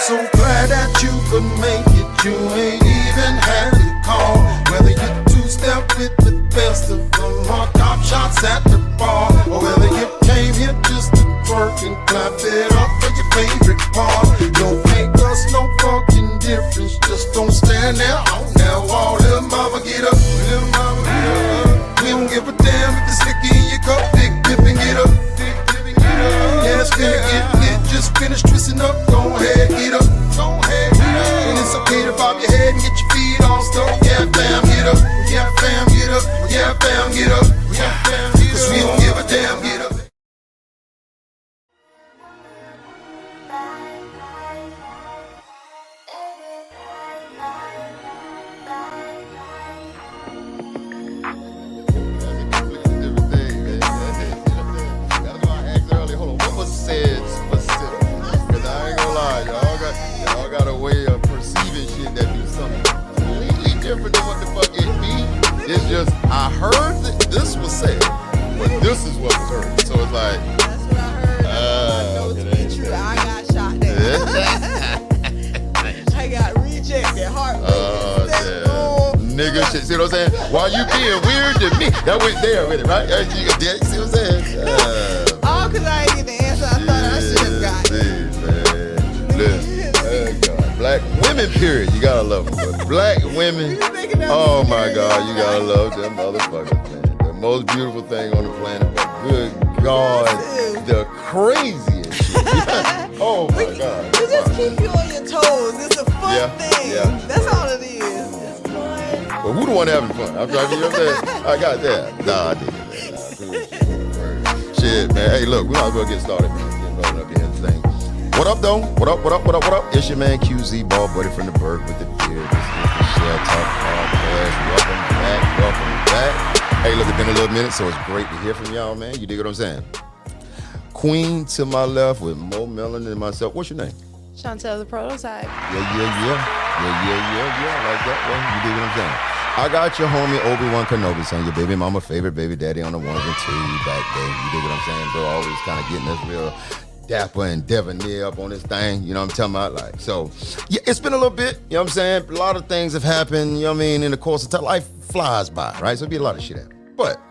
So glad that you could make it. You ain't even had to call. Whether you two-step with the best of them or cop shots at the bar, or whether you came here just to twerk and clap it up for your favorite part. Don't make us no fucking difference. Just don't stand there on that wall. Little mama, get up. Little mama, get up. We don't give a damn if it's liquor in your cup. Big dip and get up. Big dip and get up. Yeah, it's finna get lit. Just finish twisting up. Go ahead, get up. Go ahead, get up. And it's okay to bob your head and get your feet on stuff. Yeah, fam, get up. Yeah, fam, get up. Yeah, fam, get up. Yeah, fam, get up. 'Cause we don't give a damn, get up. Different than what the fuck it be. It's just I heard that this was said, but this is what was heard. So it's like that's what I heard. I know to be true. I got shot there. I got rejected, heartbreaking. Nigga shit. See what I'm saying? Why you being weird to me? That went there with it, right? You see what I'm saying? All because I ain't get the answer I thought I should have got. Black women, period. You gotta love them. But black women, oh my God, you gotta love them motherfuckers, man. The most beautiful thing on the planet. But good God, the craziest shit. Oh my God. It just keep you on your toes. It's a fun thing. Yeah. That's all it is. It's fun. Well, who the one having fun? I'm trying to, you know what I'm saying? I got that. Nah, I did it, man. Shit, man. Hey, look, we might as well get started, man. Getting rolling up here and thing. What up, though? What up, what up, what up, what up? It's your man QZ, ball buddy from the Berg with the beard. This is the Shell Talk Podcast. Welcome back. Hey, look, it's been a little minute, so it's great to hear from y'all, man. You dig what I'm saying? Queen to my left with more melanin than myself. What's your name? Chantel the Prototype. Yeah. Like that, one. You dig what I'm saying? I got your homie Obi-Wan Kenobi, son, your baby mama, favorite baby daddy on the ones and twos back there. You dig what I'm saying, bro? Always kind of getting us real dapper and debonair up on this thing, you know what I'm talking about? Like, so, yeah, it's been a little bit, you know what I'm saying? A lot of things have happened, you know what I mean, in the course of time. Life flies by, right? So it'll be a lot of shit happen. But,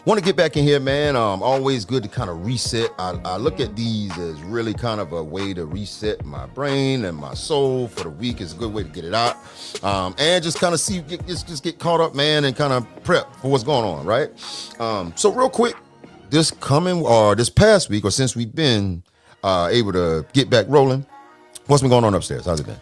want to get back in here, man. Always good to kind of reset. I look at these as really kind of a way to reset my brain and my soul for the week. It's a good way to get it out. And just kind of see, just get caught up, man, and kind of prep for what's going on, right? So real quick, this past week, or since we've been able to get back rolling, what's been going on upstairs? How's it been?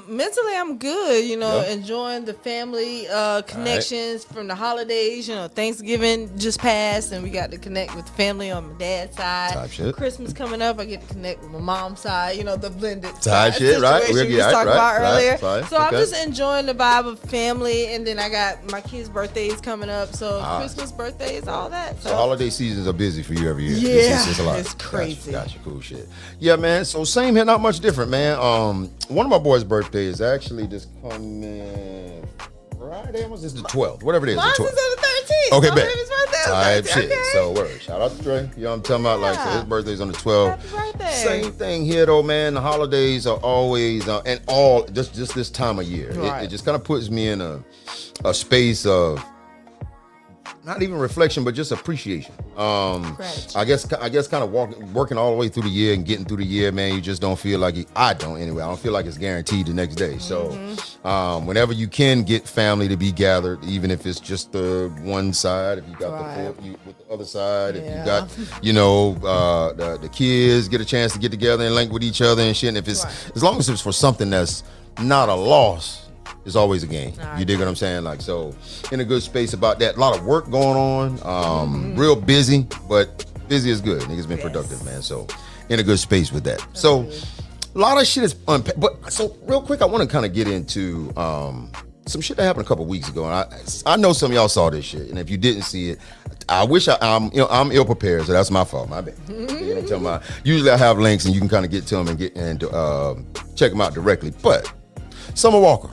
Mentally I'm good, enjoying the family connections from the holidays. Thanksgiving just passed and we got to connect with the family on my dad's side. Type shit. Christmas coming up, I get to connect with my mom's side, the blended type shit, right? We was talking about earlier. Right. So I'm just enjoying the vibe of family, and then I got my kids' birthdays coming up, so Christmas, birthdays, all that. So holiday seasons are busy for you every year. Yeah, it's a lot. It's crazy. Gotcha, cool shit. Yeah, man. So same here, not much different, man. One of my boys' birthday is actually this coming Friday. What's this? The 12th. Whatever it is. Mine's the 12th. is on the 13th. Okay, my bet. baby's birthday. Type shit. Okay. So word. Shout out to Dre. You know what I'm talking about? Like, so his birthday's on the 12th. Happy birthday. Same thing here, though, man. The holidays are always and all just this time of year. Right. It just kind of puts me in a space of not even reflection, but just appreciation. I guess kind of working all the way through the year and getting through the year, man. You just don't feel like I don't anyway. I don't feel like it's guaranteed the next day. So, whenever you can get family to be gathered, even if it's just the one side, if you got the fourth, with the other side, if you got, the kids get a chance to get together and link with each other and shit. And if it's as long as it's for something that's not a loss. It's always a game. You dig what I'm saying? Like, so in a good space about that. A lot of work going on. Real busy, but busy is good. Niggas been productive, man. So in a good space with that. So a lot of shit is unpacked. But so real quick, I want to kind of get into some shit that happened a couple weeks ago. And I know some of y'all saw this shit. And if you didn't see it, I wish I'm ill prepared, so that's my fault. My bad. You know what I'm talking about? Usually I have links and you can kind of get to them and check them out directly. But Summer Walker.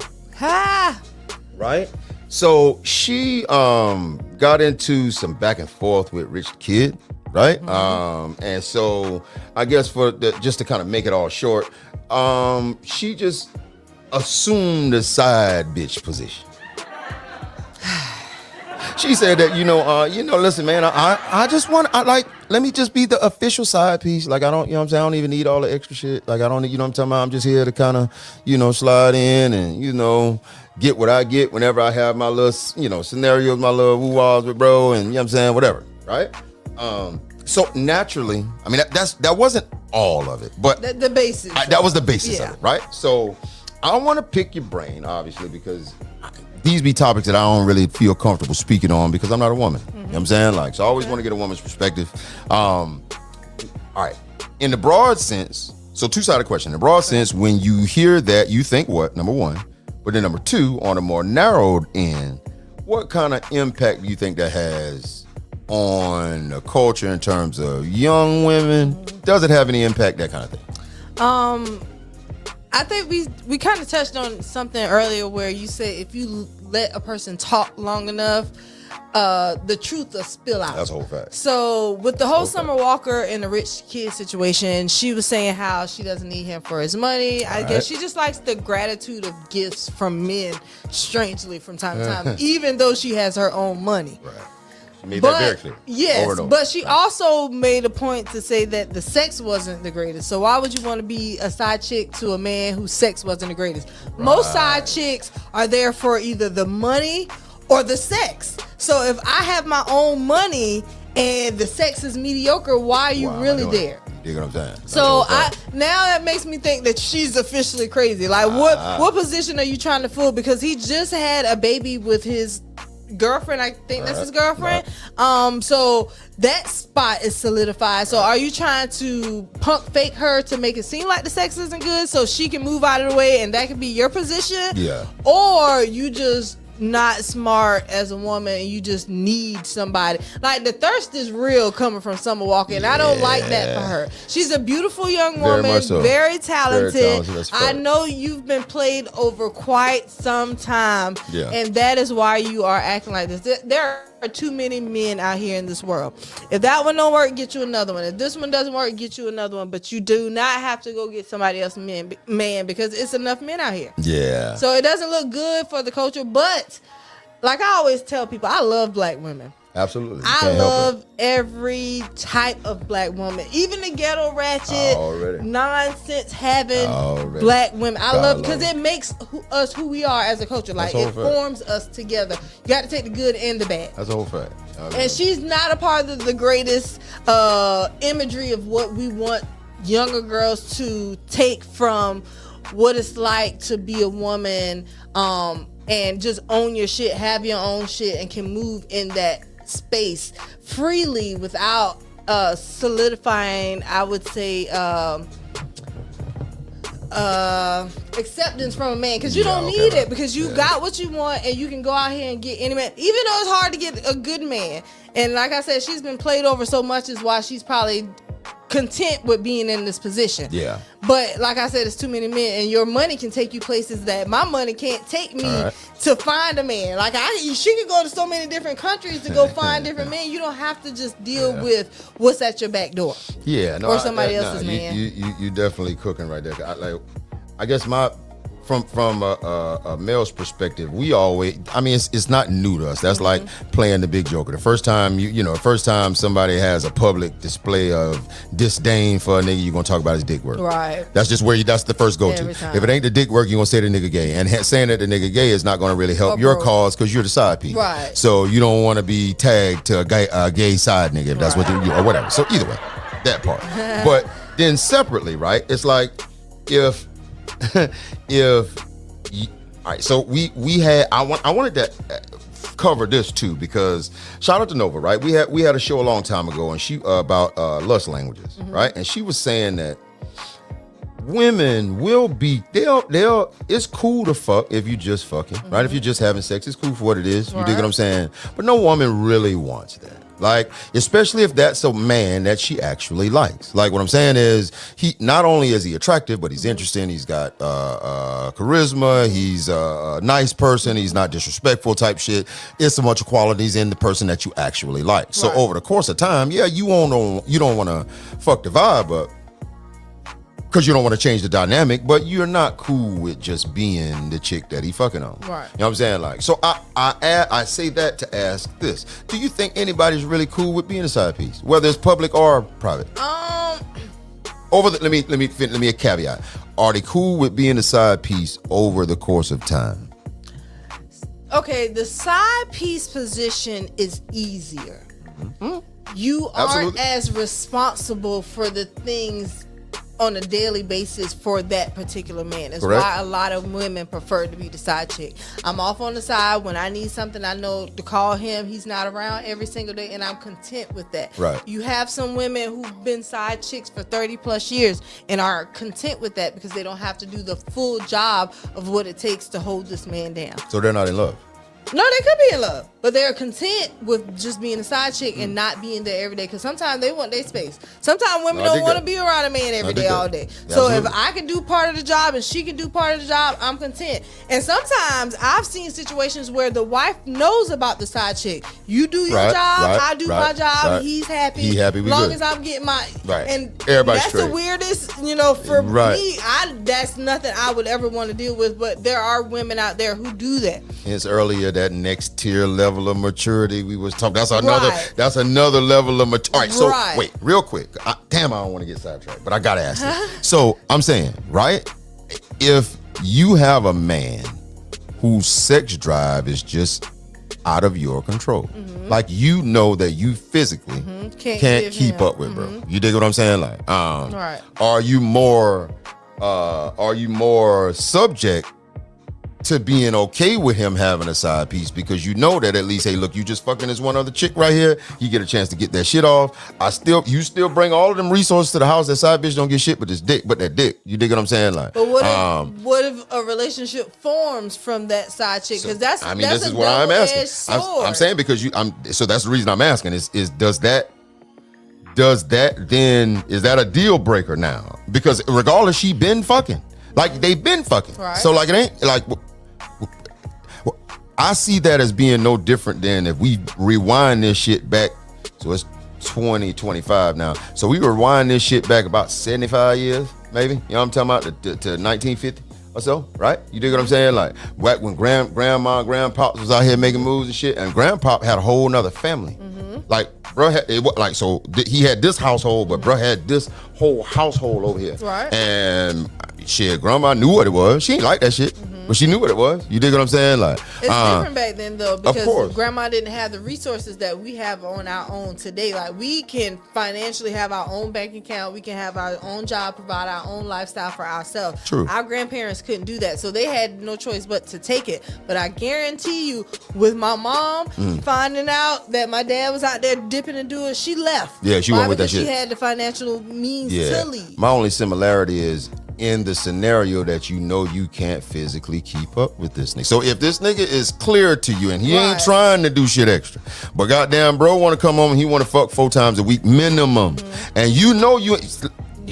Right? So she got into some back and forth with Rich Kid. right? And so I guess just to kind of make it all short, she just assumed the side bitch position. She said that, listen, man, I just let me just be the official side piece. Like, I don't, you know what I'm saying? I don't even need all the extra shit. Like, I don't, you know what I'm talking about? I'm just here to kind of, slide in and, get what I get whenever I have my little, scenarios, my little woo-ahs with bro, and, you know what I'm saying? Whatever, right? So naturally, I mean, that wasn't all of it, but the basis. That was the basis of it, right? So I want to pick your brain, obviously, because these be topics that I don't really feel comfortable speaking on because I'm not a woman. You know what I'm saying? Like, so I always want to get a woman's perspective. All right. In the broad sense, so two-sided question. In the broad sense, when you hear that, you think what? Number one. But then number two, on a more narrowed end, what kind of impact do you think that has on the culture in terms of young women? Does it have any impact, that kind of thing? I think we kind of touched on something earlier where you said if you let a person talk long enough, the truth will spill out. That's a whole fact. So with the whole Summer Walker and the rich kid situation, she was saying how she doesn't need him for his money. I guess she just likes the gratitude of gifts from men, strangely, from time to time, even though she has her own money. Right. She made that very clear. Yes, but she also made a point to say that the sex wasn't the greatest. So why would you want to be a side chick to a man whose sex wasn't the greatest? Right. Most side chicks are there for either the money or the sex. So if I have my own money and the sex is mediocre, why are you really there? You know what I'm saying? So now that makes me think that she's officially crazy. Like, what position are you trying to fill? Because he just had a baby with his girlfriend. I think that's his girlfriend. So that spot is solidified. So are you trying to punk fake her to make it seem like the sex isn't good so she can move out of the way and that can be your position? Yeah. Or you just not smart as a woman and you just need somebody. Like, the thirst is real coming from Summer Walker, and I don't like that for her. She's a beautiful young woman, very talented. I know you've been played over quite some time, and that is why you are acting like this. There are too many men out here in this world. If that one don't work, get you another one. If this one doesn't work, get you another one. But you do not have to go get somebody else's man because it's enough men out here. Yeah. So it doesn't look good for the culture, but like I always tell people, I love black women. Absolutely. I love every type of black woman, even the ghetto ratchet, nonsense having black women. I love because it makes us who we are as a culture. Like, it forms us together. You got to take the good and the bad. That's a whole fact. And she's not a part of the greatest imagery of what we want younger girls to take from what it's like to be a woman, and just own your shit, have your own shit, and can move in that space freely without solidifying, I would say, acceptance from a man, because you don't need it, because you got what you want and you can go out here and get any man, even though it's hard to get a good man. And like I said, she's been played over so much is why she's probably content with being in this position. Yeah. But like I said, it's too many men, and your money can take you places that my money can't take me to find a man. Like, she could go to so many different countries to go find different men. You don't have to just deal with what's at your back door. Yeah, no, or somebody else's man. You definitely cooking right there. I guess from a male's perspective, we always, I mean, it's not new to us. That's like playing the big joker. The first time somebody has a public display of disdain for a nigga, you're gonna talk about his dick work. Right. That's just that's the first go-to. If it ain't the dick work, you're gonna say the nigga gay. And saying that the nigga gay is not gonna really help your cause because you're the side piece. Right. So you don't want to be tagged to a gay side nigga if that's what you or whatever. So either way, that part. But then separately, right? It's like if all right, so we had I wanted to cover this too, because shout out to Nova, right? We had a show a long time ago, and she about lust languages, right? And she was saying that women will be they'll it's cool to fuck if you just fucking, right? If you're just having sex, it's cool for what it is. You dig what I'm saying? But no woman really wants that. Like, especially if that's a man that she actually likes. Like, what I'm saying is, he not only is he attractive, but he's interesting. He's got charisma. He's a nice person. He's not disrespectful type shit. It's a bunch of qualities in the person that you actually like. So over the course of time, yeah, you don't want to fuck the vibe, but because you don't want to change the dynamic, but you're not cool with just being the chick that he fucking on. Right. You know what I'm saying? Like, so I say that to ask this. Do you think anybody's really cool with being a side piece? Whether it's public or private? Let me a caveat. Are they cool with being a side piece over the course of time? Okay, the side piece position is easier. Mm-hmm. You aren't as responsible for the things on a daily basis for that particular man. That's why a lot of women prefer to be the side chick. I'm off on the side when I need something. I know to call him. He's not around every single day, and I'm content with that. Right. You have some women who've been side chicks for 30 plus years and are content with that because they don't have to do the full job of what it takes to hold this man down. So they're not in love. No, they could be in love, but they're content with just being a side chick and not being there every day. Because sometimes they want their space. Sometimes women don't want to be around a man every day, all day. So if I can do part of the job and she can do part of the job, I'm content. And sometimes I've seen situations where the wife knows about the side chick. You do your job, I do my job. He's happy. He happy. As long as I'm getting my and everybody's that's straight. The weirdest, for me. That's nothing I would ever want to deal with. But there are women out there who do that. It's earlier that next tier level of maturity we was talking. That's another level of maturity. All right, so wait, real quick. I don't want to get sidetracked, but I gotta ask this. So I'm saying, right? If you have a man whose sex drive is just out of your control, like that you physically can't keep up with, bro. You dig what I'm saying? Like, are you more subject to being okay with him having a side piece because you know that at least, hey, look, you just fucking this one other chick right here. You get a chance to get that shit off. You still bring all of them resources to the house. That side bitch don't get shit but that dick. You dig what I'm saying? Like, but what if a relationship forms from that side chick? Because this is what I'm asking. I'm saying because so that's the reason I'm asking is does that then is that a deal breaker now? Because regardless, she been fucking. Like, they've been fucking. Right. So, like, it ain't, like, I see that as being no different than if we rewind this shit back. So, it's 2025 now. So, we rewind this shit back about 75 years, maybe. You know what I'm talking about? To 1950 or so, right? You dig what I'm saying? Like, back when grandma and grandpa was out here making moves and shit, and grandpa had a whole nother family. Like, bro had, he had this household, but bro had this whole household over here. Right. And shit, grandma knew what it was. She ain't like that shit, but she knew what it was. You dig what I'm saying? Like, it's different back then though, because grandma didn't have the resources that we have on our own today. Like, we can financially have our own bank account, we can have our own job, provide our own lifestyle for ourselves. True. Our grandparents couldn't do that, so they had no choice but to take it. But I guarantee you, with my mom finding out that my dad was out there dipping and doing, she left. Yeah, she went with that shit. She had the financial means to leave. My only similarity is in the scenario that you can't physically keep up with this nigga. So if this nigga is clear to you and he ain't trying to do shit extra, but goddamn bro want to come home and he want to fuck 4 times a week minimum, and you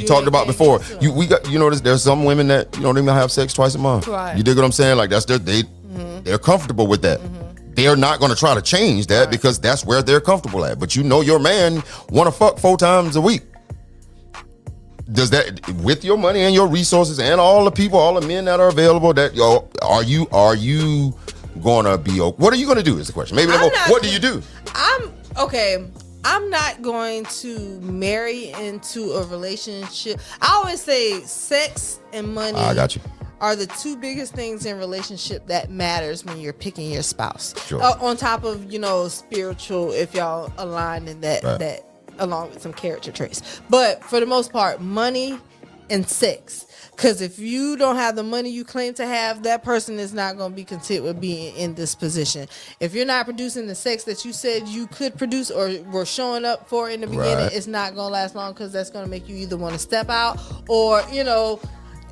talked about before, there's some women that they even have sex twice a month. Right. You dig what I'm saying? Like, that's they're comfortable with that. They're not going to try to change that because that's where they're comfortable at. But your man want to fuck 4 times a week. Does that, with your money and your resources and all the men that are available, that are you gonna be okay? What are you gonna do is the question. Maybe what do you do? I'm not going to marry into a relationship. I always say sex and money are the 2 biggest things in relationship that matters when you're picking your spouse. Sure. On top of spiritual, if y'all align in that along with some character traits. But for the most part, money and sex. Because if you don't have the money you claim to have, that person is not going to be content with being in this position. If you're not producing the sex that you said you could produce or were showing up for in the beginning, it's not going to last long, because that's going to make you either want to step out or,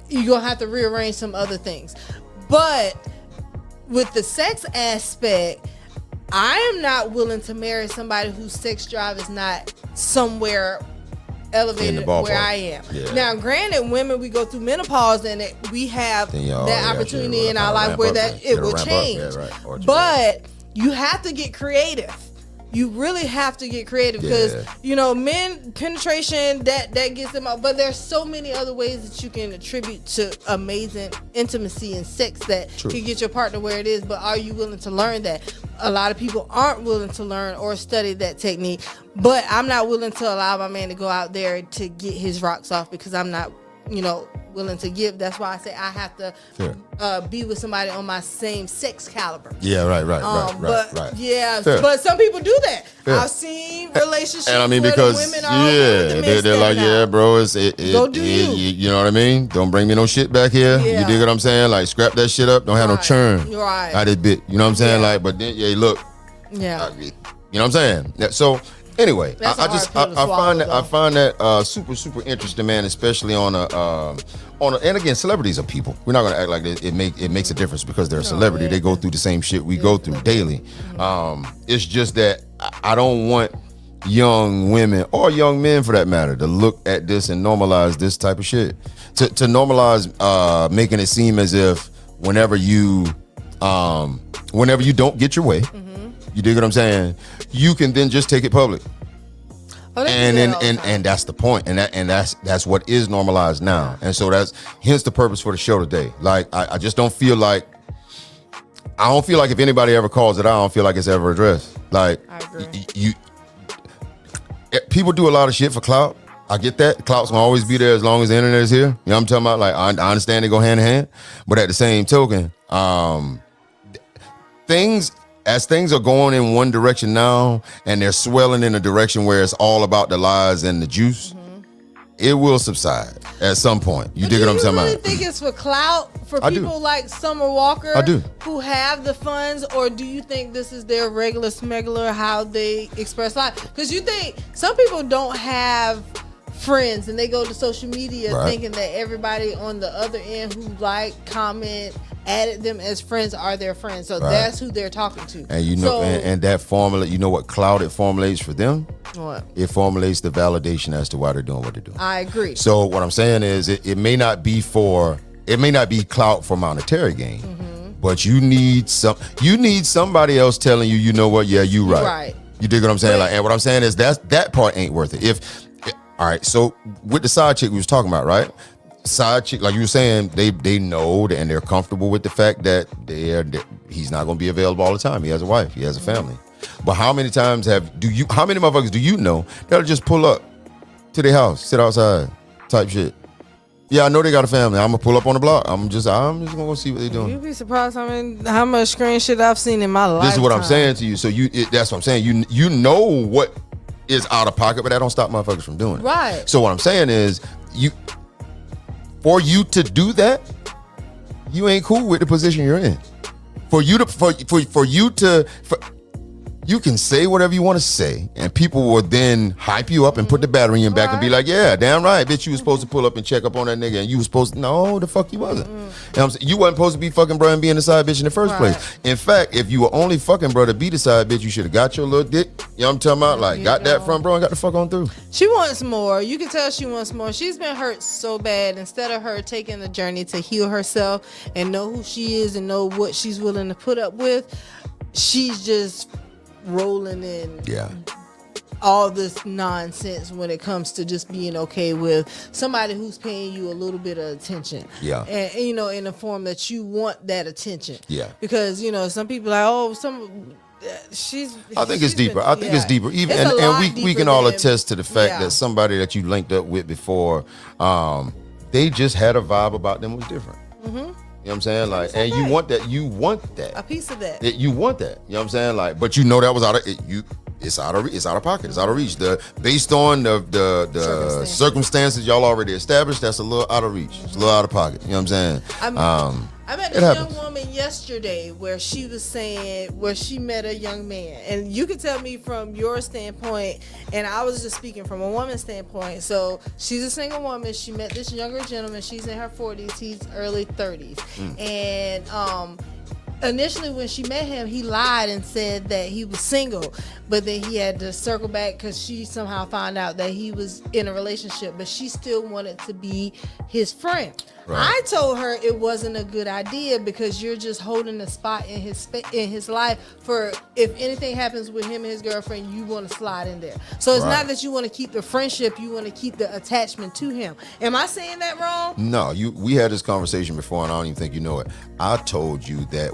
you're going to have to rearrange some other things. But with the sex aspect, I am not willing to marry somebody whose sex drive is not somewhere elevated where I am. Yeah. Now, granted, women, we go through menopause and we have that opportunity in our life where that it will change. Yeah, right. But you have to get creative. You really have to get creative because men penetration that gets them out, but there's so many other ways that you can attribute to amazing intimacy and sex that can get your partner where it is. But are you willing to learn that? A lot of people aren't willing to learn or study that technique. But I'm not willing to allow my man to go out there to get his rocks off because I'm not, willing to give. That's why I say I have to be with somebody on my same sex caliber. Yeah, right. Yeah, but some people do that. Yeah. I've seen relationships and I mean, where because the women are they're like, yeah, bro, go do you. You know what I mean? Don't bring me no shit back here. Yeah. You dig what I'm saying? Like, scrap that shit up. Don't have no churn out this bit. You know what I'm saying? Like, but then, look. Yeah. You know what I'm saying? So. Anyway, I find that super interesting, man. Especially on and again, celebrities are people. We're not gonna act like it makes a difference because they're a celebrity. They go through the same shit we go through daily. It's just that I don't want young women or young men, for that matter, to look at this and normalize this type of shit. To normalize making it seem as if whenever you don't get your way. You dig what I'm saying? You can then just take it public, and that's the point, and that's what is normalized now, and so that's hence the purpose for the show today. Like I just don't feel like if anybody ever calls it out, I don't feel like it's ever addressed. Like I agree. People do a lot of shit for clout. I get that. Clout's gonna always be there as long as the internet is here. You know what I'm talking about? Like I understand they go hand in hand, but at the same token, as things are going in one direction now and they're swelling in a direction where it's all about the lies and the juice, it will subside at some point. You dig what I'm saying? Do you really think it's for clout for people like Summer Walker who have the funds, or do you think this is their regular smuggler, how they express life? Because you think some people don't have friends and they go to social media thinking that everybody on the other end who comment, added them as friends are their friends. So that's who they're talking to. And and that formula, you know what clout it formulates for them? What? It formulates the validation as to why they're doing what they're doing. I agree. So what I'm saying is it may not be clout for monetary gain, but you need somebody else telling you, you know what, yeah, you right. Right. You dig what I'm saying? Like, and what I'm saying is that part ain't worth it. All right, so with the side chick we was talking about, right? Side chick, like you were saying, they know and they're comfortable with the fact that he's not going to be available all the time. He has a wife, he has a family. But how many motherfuckers do you know that'll just pull up to their house, sit outside, type shit? Yeah, I know they got a family. I'm gonna pull up on the block. I'm just gonna go see what they're doing. You'd be surprised how much screen shit I've seen in my life. This is what I'm saying to you. So that's what I'm saying. You know what is out of pocket, but that don't stop motherfuckers from doing it. Right. So what I'm saying is, for you to do that, you ain't cool with the position you're in. You can say whatever you want to say, and people will then hype you up and put the battery in your back and be like, yeah, damn right, bitch, you was supposed to pull up and check up on that nigga, and you was supposed to, no, the fuck you wasn't. You know what I'm saying? You wasn't supposed to be fucking bro and being the side bitch in the first place. In fact, if you were only fucking bro to be the side bitch, you should have got your little dick, you know what I'm talking about? Like, got that front bro and got the fuck on through. She wants more. You can tell she wants more. She's been hurt so bad. Instead of her taking the journey to heal herself and know who she is and know what she's willing to put up with, she's just rolling in all this nonsense when it comes to just being okay with somebody who's paying you a little bit of attention. Yeah. And in the form that you want that attention. Yeah. Because, some people are like, I think it's deeper. I think it's deeper. Even and we can all attest to the fact that somebody that you linked up with before, they just had a vibe about them was different. You know what I'm saying? Like, and you want that. A piece of that. You want that. You know what I'm saying? Like, but you know that was out of it's out of pocket. It's out of reach. Based on the circumstances y'all already established, that's a little out of reach. It's a little out of pocket. You know what I'm saying? I met this young woman yesterday where she was saying where she met a young man, and you can tell me from your standpoint, and I was just speaking from a woman's standpoint. So she's a single woman. She met this younger gentleman. She's in her 40s. He's early 30s, and initially when she met him, he lied and said that he was single, but then he had to circle back because she somehow found out that he was in a relationship, but she still wanted to be his friend. Right. I told her it wasn't a good idea because you're just holding a spot in his life for if anything happens with him and his girlfriend, you want to slide in there. So it's not that you want to keep the friendship, you want to keep the attachment to him. Am I saying that wrong? No, we had this conversation before, and I don't even think you know it. I told you that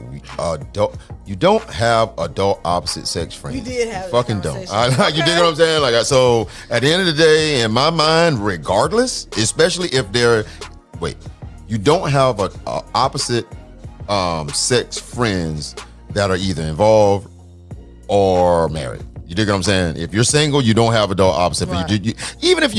you don't have adult opposite sex friends. You did have fucking don't. You dig what I'm saying? Like, so at the end of the day, in my mind, regardless, especially if they're you don't have a opposite sex friends that are either involved or married. You dig what I'm saying? If you're single, you don't have adult opposite. Right. Even if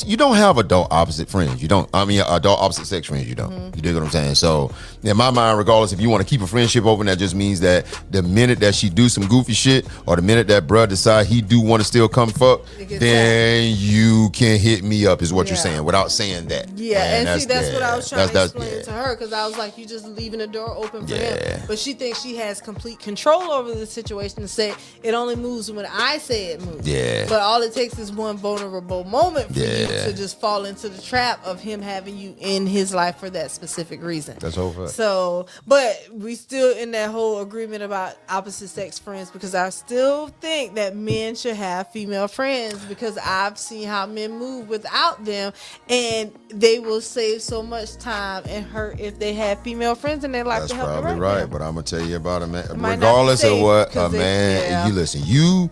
you don't have adult opposite friends. You don't. I mean, adult opposite sex friends. You don't. Mm-hmm. You dig what I'm saying? So in my mind, regardless, if you want to keep a friendship open, that just means that the minute that she do some goofy shit, or the minute that bruh decide he do want to still come fuck, then you can hit me up. Is what you're saying without saying that. Yeah, and see, that's what I was trying to explain to her, because I was like, you just leaving the door open for him. But she thinks she has complete control over the situation to say it only moves when I say it moves. Yeah. But all it takes is one vulnerable moment for you to just fall into the trap of him having you in his life for that specific reason. That's over. So, but we still in that whole agreement about opposite sex friends, because I still think that men should have female friends, because I've seen how men move without them, and they will save so much time and hurt if they have female friends in their life to help them. That's probably right, but I'm gonna tell you about a man. Regardless of what a man, you listen, you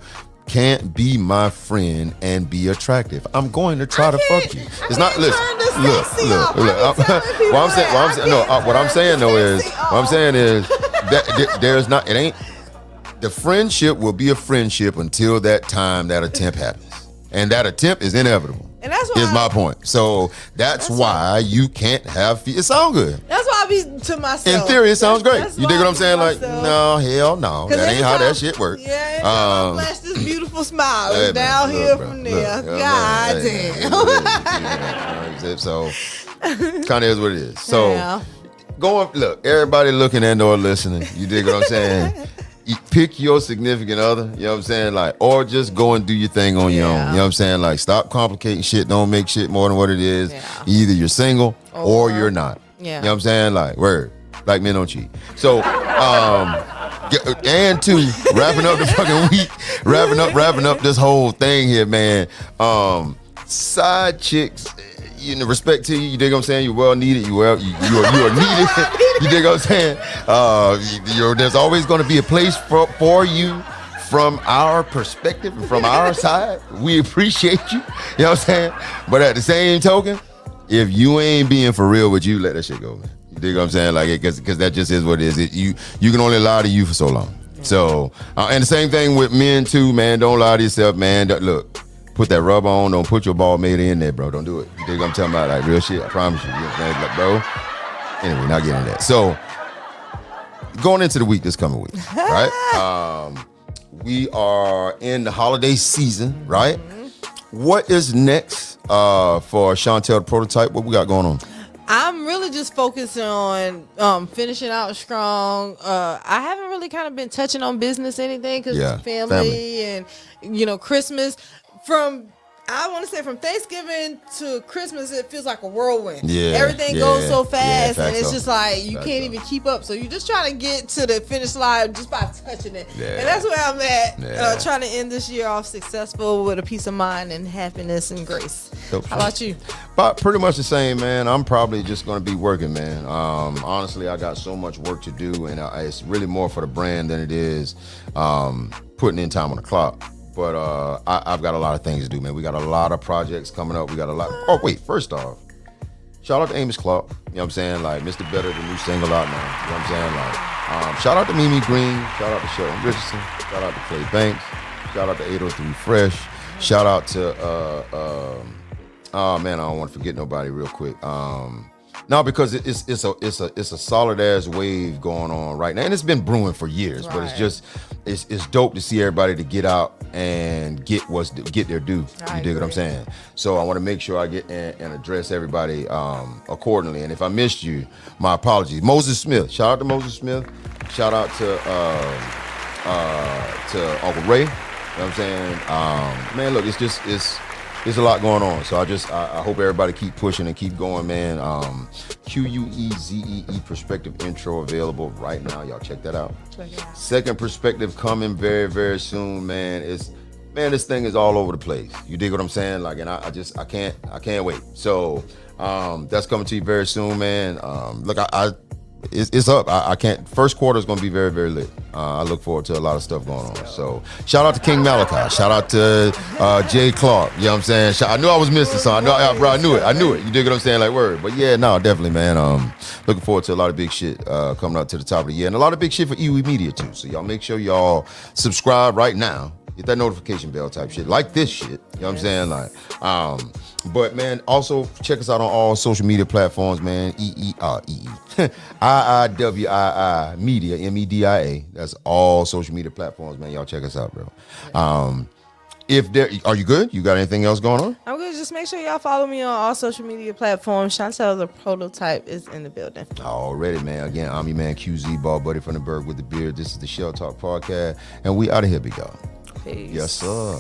can't be my friend and be attractive. I'm going to try to fuck you. It's not. Listen. Look. What I'm saying is that there's not. It ain't. The friendship will be a friendship until that time that attempt happens, and that attempt is inevitable. And that's why my point. So that's why you can't have. It sounds good. That's why I be to myself. In theory, it sounds great. You dig what I'm saying? Like, no, hell no, that ain't how that shit works. Yeah, I flash this beautiful smile. It's downhill from there. God damn. So, kind of is what it is. So, look, everybody looking and or listening. You dig what I'm saying? Pick your significant other, you know what I'm saying? Like, or just go and do your thing on your own. You know what I'm saying? Like, stop complicating shit. Don't make shit more than what it is. Yeah. Either you're single or you're not. Yeah. You know what I'm saying? Like, word. Like, men don't cheat. So, and two, wrapping up the fucking week, wrapping up this whole thing here, man. Side chicks, you know, respect to you dig what I'm saying? You're well needed. You are needed. You dig what I'm saying? There's always going to be a place for you from our perspective and from our side. We appreciate you. You know what I'm saying? But at the same token, if you ain't being for real with you, let that shit go, man. You dig what I'm saying? Like, because that just is what it is. You can only lie to you for so long. So, and the same thing with men too, man. Don't lie to yourself, man. Look. Put that rubber on. Don't put your ball made in there, bro. Don't do it. You dig what I'm talking about? Like, real shit. I promise you. You know what I'm saying? Like, bro. Anyway, not getting that. So, going into the week this coming week, right? We are in the holiday season, right? What is next for Chantel the Prototype? What we got going on? I'm really just focusing on finishing out strong. I haven't really kind of been touching on business anything because family and, you know, Christmas. I want to say from Thanksgiving to Christmas, it feels like a whirlwind. Yeah, everything goes so fast, and it's just like you can't even keep up. So you just trying to get to the finish line just by touching it, and that's where I'm at. Trying to end this year off successful with a peace of mind and happiness and grace. How about you? But pretty much the same, man. I'm probably just going to be working, man. Honestly, I got so much work to do, and it's really more for the brand than it is putting in time on the clock. But I've got a lot of things to do, man. We got a lot of projects coming up. We got a lot. Oh, wait. First off, shout out to Amos Clark. You know what I'm saying? Like, Mr. Better, the new single out now. You know what I'm saying? Like, shout out to Mimi Green. Shout out to Shelton Richardson. Shout out to Clay Banks. Shout out to 803 Fresh. Shout out to, oh, man, I don't want to forget nobody real quick. No, because it's a solid ass wave going on right now, and it's been brewing for years. But it's just it's dope to see everybody to get out and get their due. You dig what I'm saying? So I want to make sure I get and address everybody accordingly. And if I missed you, my apologies. Moses Smith, shout out to Moses Smith. Shout out to Uncle Ray. You know what I'm saying? Man, look, it's a lot going on. So I hope everybody keep pushing and keep going, man. QUEZEE perspective intro available right now. Y'all check that out. Second perspective coming very, very soon, man. This thing is all over the place. You dig what I'm saying? Like, and I can't wait. So that's coming to you very soon, man. Look, it's up. I can't. First quarter is going to be very, very lit. I look forward to a lot of stuff going on. So shout out to King Malachi. Shout out to Jay Clark. You know what I'm saying? I knew I was missing something. I knew it. You dig what I'm saying? Like, word. But yeah, no, definitely, man. Looking forward to a lot of big shit coming up to the top of the year, and a lot of big shit for EWE Media too. So y'all make sure y'all subscribe right now. Hit that notification bell type shit. Like this shit. You know what I'm saying? Like, but man, also check us out on all social media platforms, man. IIWII Media, MEDIA. That's all social media platforms, man. Y'all check us out, bro. Are you good? You got anything else going on? I'm good. Just make sure y'all follow me on all social media platforms. Chantel the Prototype is in the building. Already, man. Again, I'm your man QZ, Ball Buddy from the Berg with the beard. This is the Shell Talk Podcast, and we out of here, big dog. Peace. Yes, sir.